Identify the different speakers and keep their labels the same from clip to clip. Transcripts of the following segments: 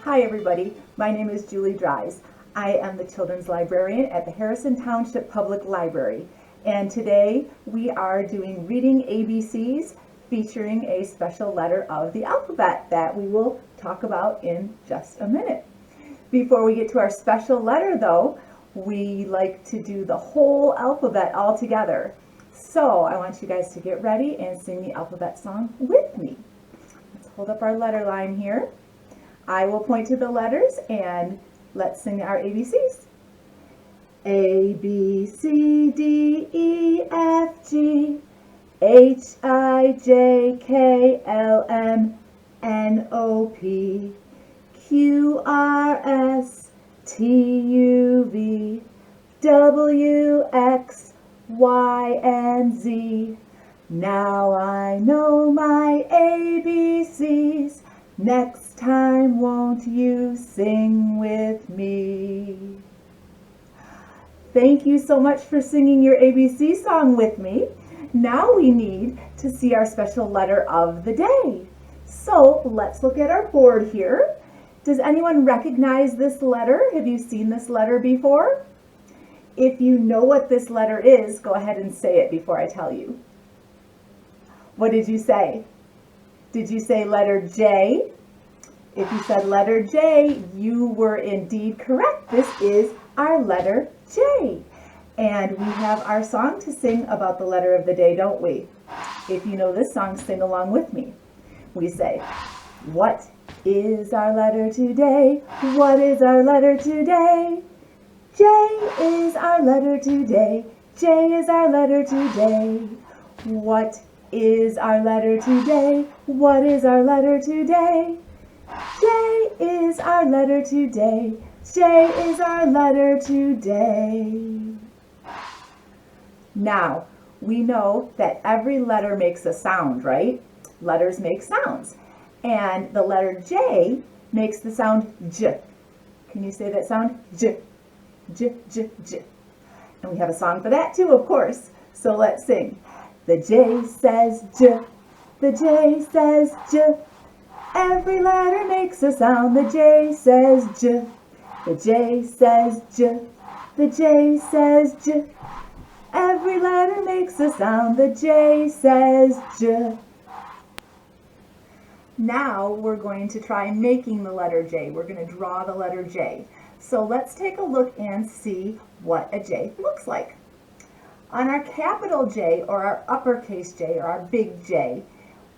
Speaker 1: Hi everybody, my name is Julie Dries. I am the children's librarian at the Harrison Township Public Library, and today we are doing reading ABCs featuring a special letter of the alphabet that we will talk about in just a minute. Before we get to our special letter though, we like to do the whole alphabet all together. So I want you guys to get ready and sing the alphabet song with me. Let's hold up our letter line here. I will point to the letters and let's sing our ABCs. A, B, C, D, E, F, G, H, I, J, K, L, M, N, O, P, Q, R, S, T, U, V, W, X, Y, and Z. Now I know my ABCs. Next time, won't you sing with me? Thank you so much for singing your ABC song with me. Now we need to see our special letter of the day. So let's look at our board here. Does anyone recognize this letter? Have you seen this letter before? If you know what this letter is, go ahead and say it before I tell you. What did you say? Did you say letter J? If you said letter J, you were indeed correct. This is our letter J. And we have our song to sing about the letter of the day, don't we? If you know this song, sing along with me. We say, what is our letter today? What is our letter today? J is our letter today. J is our letter today. What is our letter today? What is our letter today? J is our letter today. J is our letter today. Now, we know that every letter makes a sound, right? Letters make sounds. And the letter J makes the sound J. Can you say that sound? J, J, J, J. And we have a song for that too, of course. So let's sing. The J says J. The J says J. Every letter makes a sound. The J says J. The J says J. The J says J. Every letter makes a sound. The J says J. Now we're going to try making the letter J. We're going to draw the letter J. So let's take a look and see what a J looks like. On our capital J, or our uppercase J, or our big J,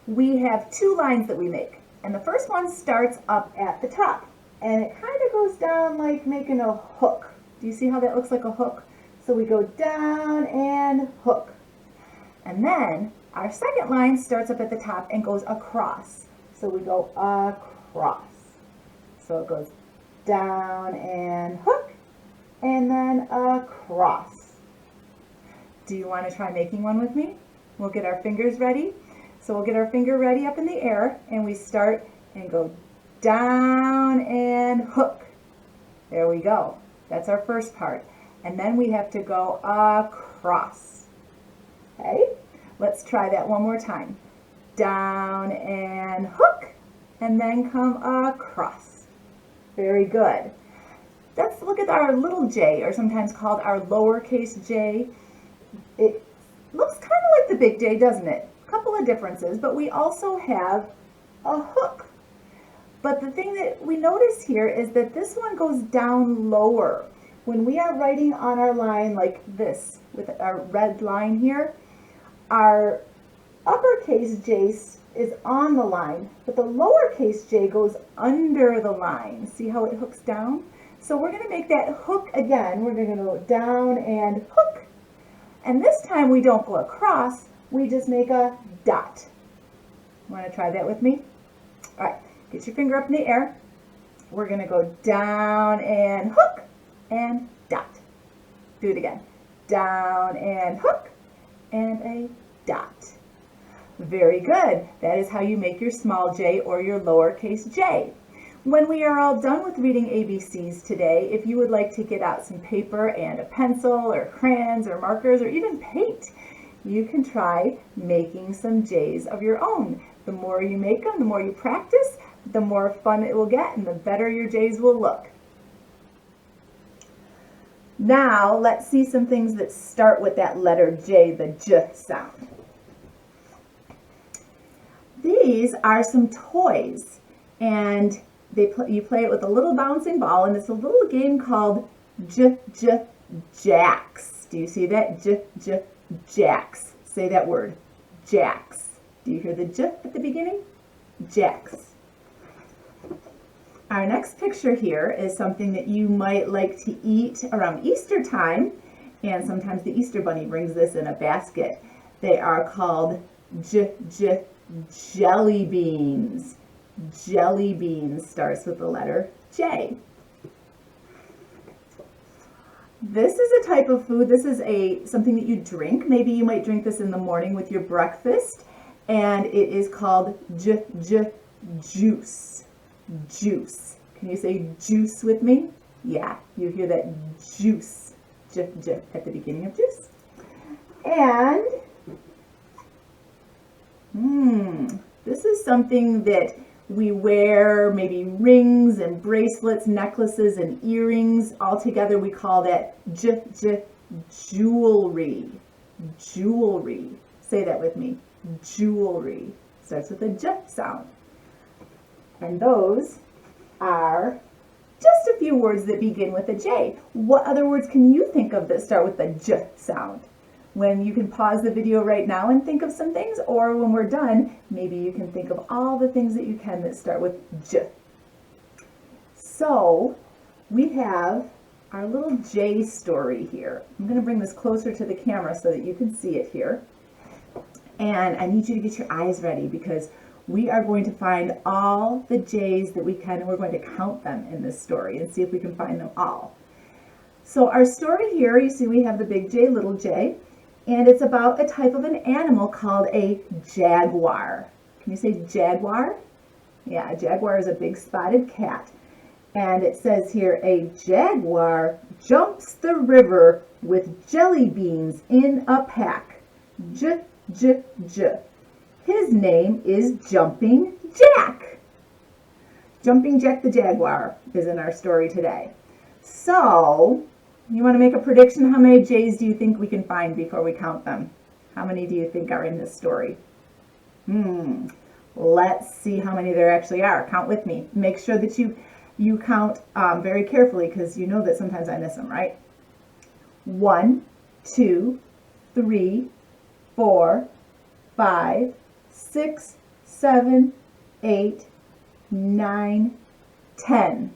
Speaker 1: we have two lines that we make. And the first one starts up at the top. And it kind of goes down like making a hook. Do you see how that looks like a hook? So we go down and hook. And then our second line starts up at the top and goes across. So we go across. So it goes down and hook, and then across. Do you want to try making one with me? We'll get our fingers ready. So we'll get our finger ready up in the air, and we start and go down and hook. There we go. That's our first part. And then we have to go across. Okay? Let's try that one more time. Down and hook, and then come across. Very good. Let's look at our little j, or sometimes called our lowercase j. It looks kind of like the big J, doesn't it? A couple of differences, but we also have a hook. But the thing that we notice here is that this one goes down lower. When we are writing on our line like this, with our red line here, our uppercase J is on the line, but the lowercase j goes under the line. See how it hooks down? So we're going to make that hook again. We're going to go down and hook. And this time we don't go across, we just make a dot. Want to try that with me? All right, get your finger up in the air. We're going to go down and hook and dot. Do it again. Down and hook and a dot. Very good. That is how you make your small j or your lowercase j. When we are all done with reading ABCs today, if you would like to get out some paper and a pencil or crayons or markers or even paint, you can try making some J's of your own. The more you make them, the more you practice, the more fun it will get and the better your J's will look. Now let's see some things that start with that letter J, the J sound. These are some toys, and you play it with a little bouncing ball, and it's a little game called Jacks. Do you see that? Jacks. Say that word, Jacks. Do you hear the J at the beginning? Jacks. Our next picture here is something that you might like to eat around Easter time, and sometimes the Easter Bunny brings this in a basket. They are called jelly beans. Jelly beans starts with the letter J. This is a type of food. This is something that you drink. Maybe you might drink this in the morning with your breakfast, and it is called juice. Juice. Can you say juice with me? Yeah, you hear that juice, j at the beginning of juice. And this is something that we wear, maybe rings and bracelets, necklaces and earrings. All together we call that jewelry. Jewelry. Say that with me. Jewelry. Starts with a J sound. And those are just a few words that begin with a J. What other words can you think of that start with the J sound? When you can pause the video right now and think of some things, or when we're done, maybe you can think of all the things that you can that start with J. So we have our little J story here. I'm going to bring this closer to the camera so that you can see it here. And I need you to get your eyes ready, because we are going to find all the J's that we can, and we're going to count them in this story and see if we can find them all. So our story here, you see we have the big J, little j, and it's about a type of an animal called a jaguar. Can you say jaguar? Yeah, a jaguar is a big spotted cat. And it says here, a jaguar jumps the river with jelly beans in a pack. J. His name is Jumping Jack. Jumping Jack the Jaguar is in our story today. So, you want to make a prediction? How many J's do you think we can find before we count them? How many do you think are in this story? Let's see how many there actually are. Count with me. Make sure that you count very carefully, because you know that sometimes I miss them, right? 1, 2, 3, 4, 5, 6, 7, 8, 9, 10.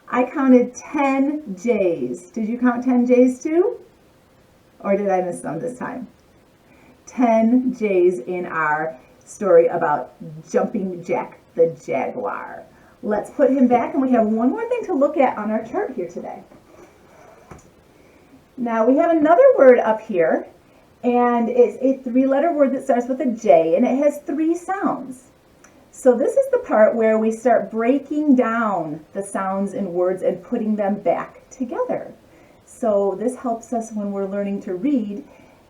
Speaker 1: I counted 10 J's. Did you count 10 J's too? Or did I miss some this time? 10 J's in our story about Jumping Jack the Jaguar. Let's put him back, and we have one more thing to look at on our chart here today. Now we have another word up here, and it's a 3-letter word that starts with a J, and it has 3 sounds. So this is the part where we start breaking down the sounds in words and putting them back together. So this helps us when we're learning to read.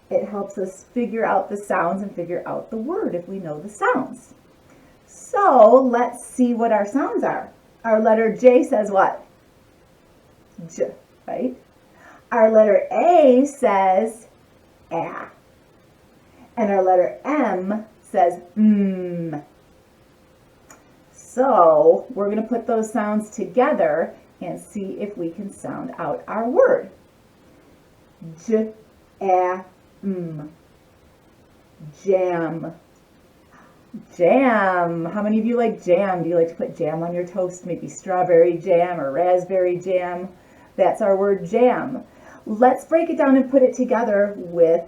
Speaker 1: It helps us figure out the sounds and figure out the word if we know the sounds. So let's see what our sounds are. Our letter J says what? J, right? Our letter A says ah. And our letter M says mm. So we're going to put those sounds together and see if we can sound out our word. J, a, m. Jam. Jam. How many of you like jam? Do you like to put jam on your toast? Maybe strawberry jam or raspberry jam. That's our word jam. Let's break it down and put it together with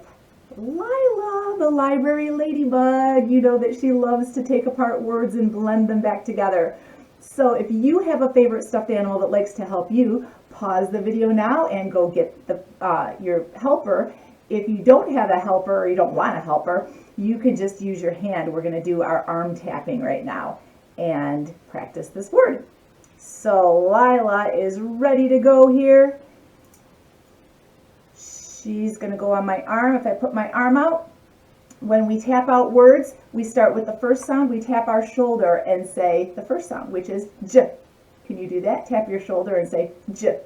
Speaker 1: Lila, the library ladybug. You know that she loves to take apart words and blend them back together. So if you have a favorite stuffed animal that likes to help you, pause the video now and go get your helper. If you don't have a helper or you don't want a helper, you can just use your hand. We're going to do our arm tapping right now and practice this word. So Lila is ready to go here. She's going to go on my arm. If I put my arm out, When we tap out words, we start with the first sound. We tap our shoulder and say the first sound, which is J. Can you do that? Tap your shoulder and say J.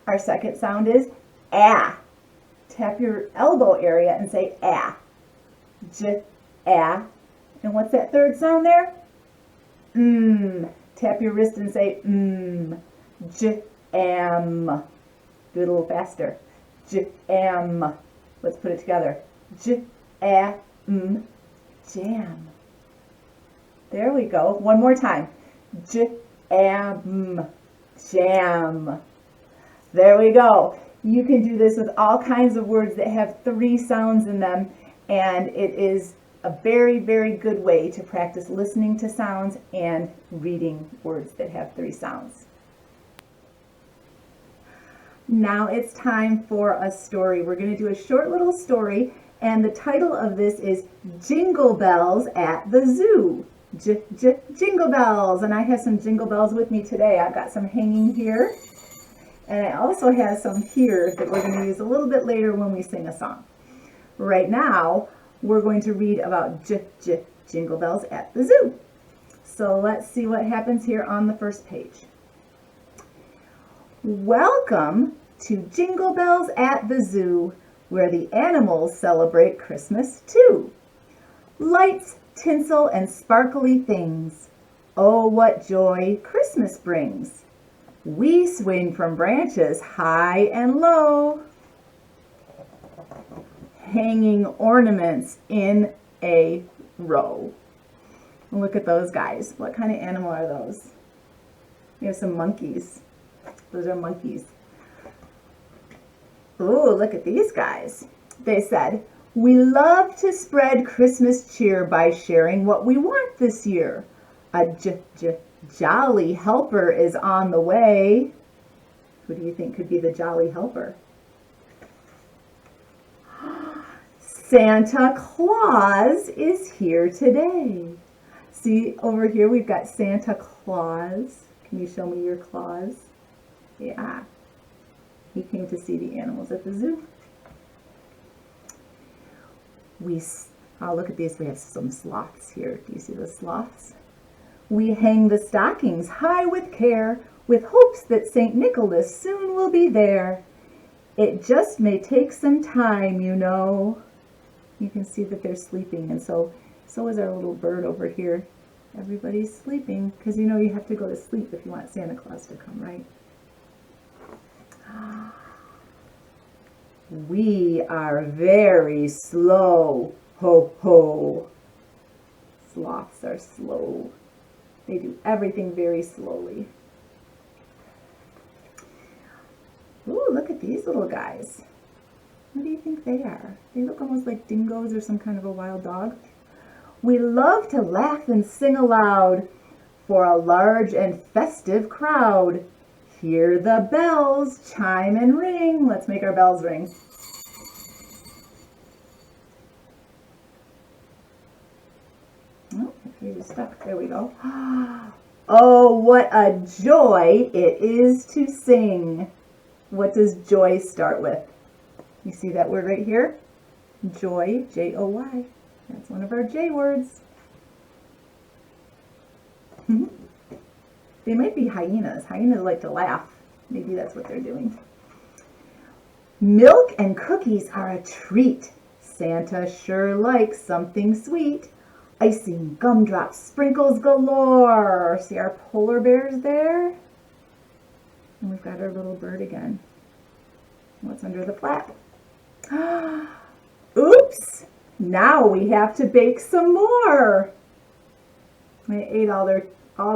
Speaker 1: Our second sound is A. Tap your elbow area and say A. J, A. And what's that third sound there? Tap your wrist and say J, am. Do it a little faster. J, am. Let's put it together. J, a, m, jam. There we go. One more time. J, am, jam. There we go. You can do this with all kinds of words that have 3 sounds in them, and it is a very, very good way to practice listening to sounds and reading words that have 3 sounds. Now it's time for a story. We're going to do a short little story, and the title of this is Jingle Bells at the Zoo. Jingle bells, and I have some jingle bells with me today. I've got some hanging here, and I also have some here that we're going to use a little bit later when we sing a song. Right now, we're going to read about Jingle Bells at the Zoo. So let's see what happens here on the first page. Welcome to Jingle Bells at the Zoo, where the animals celebrate Christmas too. Lights, tinsel, and sparkly things. Oh, what joy Christmas brings. We swing from branches high and low, hanging ornaments in a row. Look at those guys. What kind of animal are those? We have some monkeys. Those are monkeys. Oh, look at these guys. They said, we love to spread Christmas cheer by sharing what we want this year. A jolly helper is on the way. Who do you think could be the jolly helper? Santa Claus is here today. See, over here we've got Santa Claus. Can you show me your claws? Yeah. He came to see the animals at the zoo. Oh, look at these. We have some sloths here. Do you see the sloths? We hang the stockings high with care, with hopes that St. Nicholas soon will be there. It just may take some time, you know. You can see that they're sleeping, and so is our little bird over here. Everybody's sleeping, because you know you have to go to sleep if you want Santa Claus to come, right? We are very slow, ho ho. Sloths are slow. They do everything very slowly. Ooh, look at these little guys. What do you think they are? They look almost like dingoes or some kind of a wild dog. We love to laugh and sing aloud for a large and festive crowd. Hear the bells chime and ring. Let's make our bells ring. Oh, you're just stuck. There we go. Oh, what a joy it is to sing. What does joy start with? You see that word right here? Joy, J-O-Y. That's one of our J words. They might be hyenas. Hyenas like to laugh. Maybe that's what they're doing. Milk and cookies are a treat. Santa sure likes something sweet. Icing, gumdrops, sprinkles galore. See our polar bears there? And we've got our little bird again. What's under the flap? Oops! Now we have to bake some more. They ate all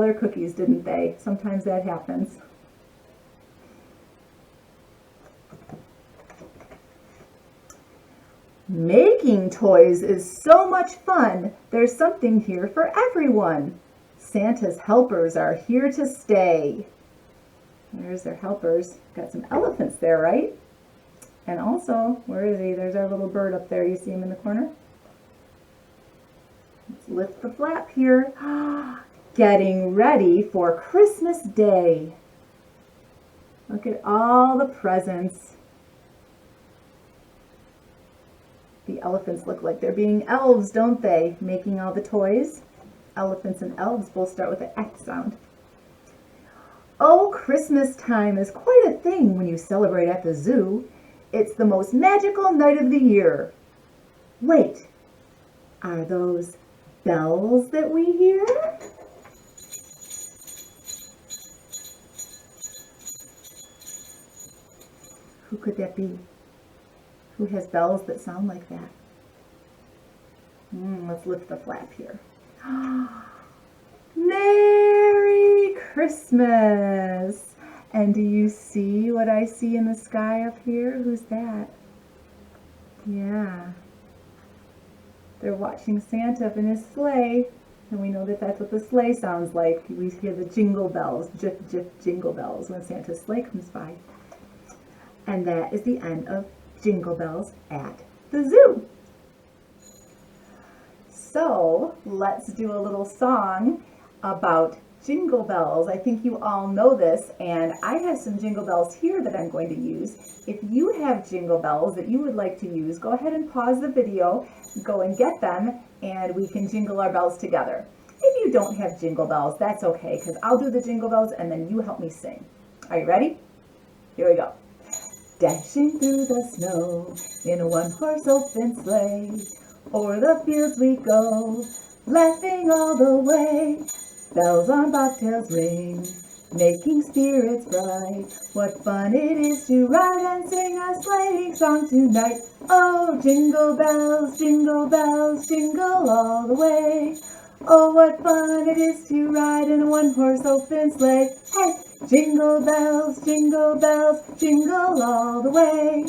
Speaker 1: their cookies, didn't they? Sometimes that happens. Making toys is so much fun. There's something here for everyone. Santa's helpers are here to stay. There's their helpers. Got some elephants there, right? And also, where is he? There's our little bird up there. You see him in the corner? Let's lift the flap here. Getting ready for Christmas Day. Look at all the presents. The elephants look like they're being elves, don't they? Making all the toys. Elephants and elves both start with the X sound. Oh, Christmas time is quite a thing when you celebrate at the zoo. It's the most magical night of the year. Wait, are those bells that we hear? Who could that be? Who has bells that sound like that? Let's lift the flap here. Merry Christmas! And do you see what I see in the sky up here? Who's that? Yeah. They're watching Santa up in his sleigh. And we know that that's what the sleigh sounds like. We hear the jingle bells, jif, jif, jingle bells when Santa's sleigh comes by. And that is the end of Jingle Bells at the Zoo. So let's do a little song about jingle bells. I think you all know this, and I have some jingle bells here that I'm going to use. If you have jingle bells that you would like to use, go ahead and pause the video, go and get them, and we can jingle our bells together. If you don't have jingle bells, that's okay, because I'll do the jingle bells and then you help me sing. Are you ready? Here we go. Dashing through the snow in a one-horse open sleigh, o'er the fields we go, laughing all the way. Bells on bobtails ring, making spirits bright. What fun it is to ride and sing a sleighing song tonight. Oh, jingle bells, jingle all the way. Oh, what fun it is to ride in a one-horse open sleigh. Hey! Jingle bells, jingle all the way.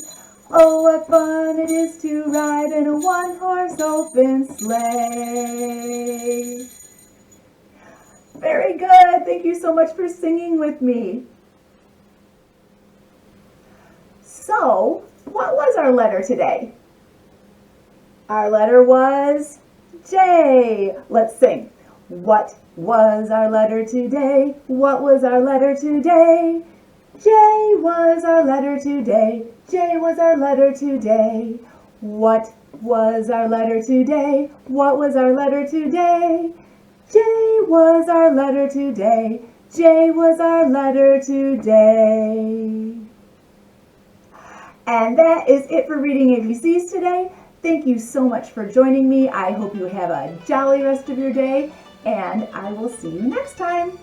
Speaker 1: Oh, what fun it is to ride in a one-horse open sleigh. Very good. Thank you so much for singing with me. So, what was our letter today? Our letter was J. Let's sing. What was our letter today? What was our letter today? J was our letter today. J was our letter today. What was our letter today? What was our letter today? J was our letter today. J was our letter today. And that is it for reading ABCs today. Thank you so much for joining me. I hope you have a jolly rest of your day, and I will see you next time.